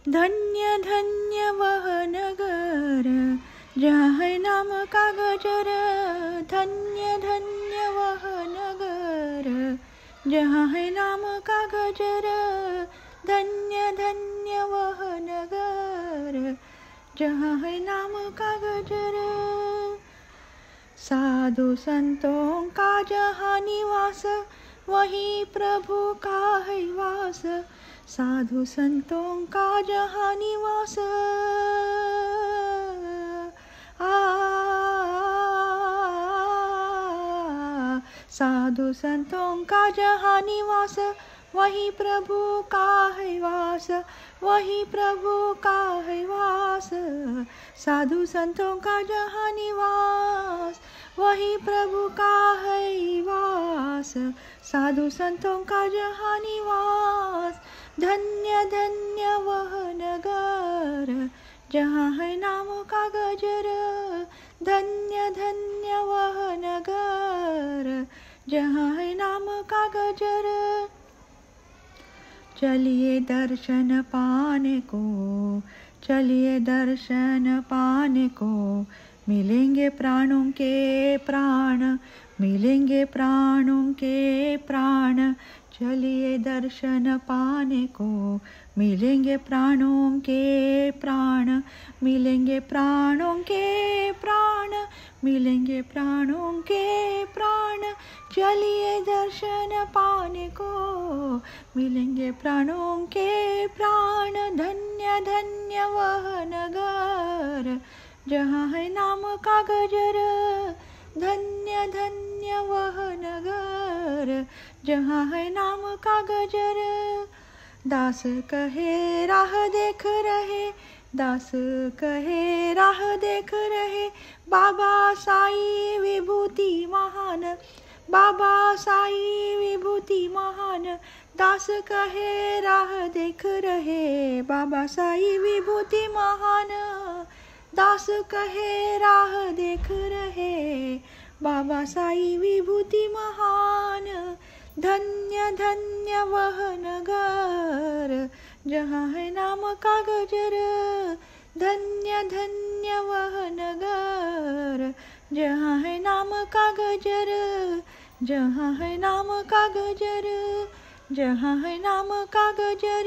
धन्य धन्य वह नगर जहाँ है नाम का गजर। धन्य धन्य वह नगर जहाँ है नाम का गजर। धन्य धन्य वह नगर जहाँ है नाम का गजर। साधु संतों का जहाँ निवास वहीं प्रभु का है वास। साधु संतों का जहाँ निवास साधु संतों का जहाँ निवास वहीं प्रभु का है वास। वहीं प्रभु का है वास। साधु संतों का जहाँ निवास वहीं प्रभु का है वास। साधु संतों का जहाँ निवास। धन्य धन्य वह नगर जहाँ है नाम का गजर। धन्य धन्य वह नगर जहाँ है नाम का गजर। चलिए दर्शन पाने को, चलिए दर्शन पाने को, मिलेंगे प्राणों के प्राण, मिलेंगे प्राणों के प्राण। चलिए दर्शन पाने को, मिलेंगे प्राणों के प्राण, मिलेंगे प्राणों के प्राण, मिलेंगे प्राणों के प्राण। चलिए दर्शन पाने को, मिलेंगे प्राणों के प्राण। धन्य धन्य वह नगर जहाँ है नाम का गजर। धन्य धन्य वह नगर जहाँ है नाम का गजर। दास कहे राह देख रहे, दास कहे राह देख रहे, बाबा साई विभूति महान, बाबा साई विभूति महान। दास कहे राह देख रहे, बाबा साई विभूति महान। दास कहे राह देख रहे, बाबा साई विभूति महान। धन्य धन्य वह नगर जहाँ है नाम का गजर। धन्य धन्य वह नगर जहाँ है नाम का गजर। जहाँ है नाम का गजर, जहाँ है नाम का गजर।